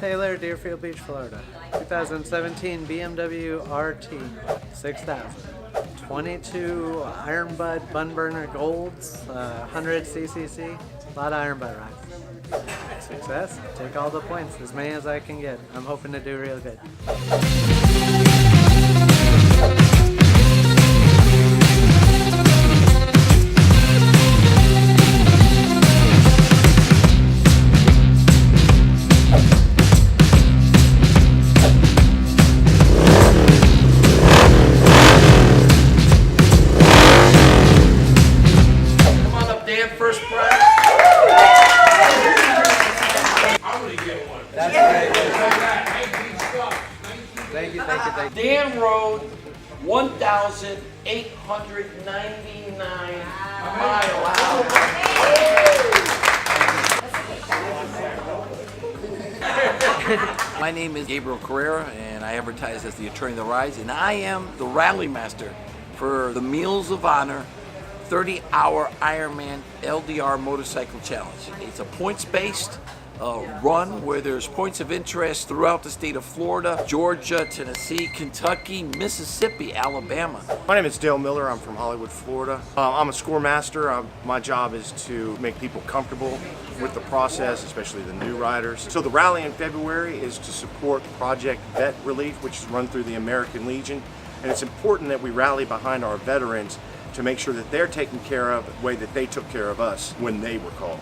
Thaler, Deerfield Beach, Florida. 2017 BMW RT 6000. 22 Iron Bud Bun Burner Golds, 100 CCC. A lot of Iron Bud rides. Success. Take all the points, as many as I can get. I'm hoping to do real good. First prize. I'm gonna get one. That's great. Thank you. Dan rode 1,899 miles. My name is Gabriel Carrera, and I advertise as the attorney of the rides, and I am the rally master for the Meals of Honor 30-hour Ironman LDR motorcycle challenge. It's a points-based run where there's points of interest throughout the state of Florida, Georgia, Tennessee, Kentucky, Mississippi, Alabama. My name is Dale Miller. I'm from Hollywood, Florida. I'm a score master. My job is to make people comfortable with the process, especially the new riders. So the rally in February is to support Project Vet Relief, which is run through the American Legion. And it's important that we rally behind our veterans to make sure that they're taken care of the way that they took care of us when they were called.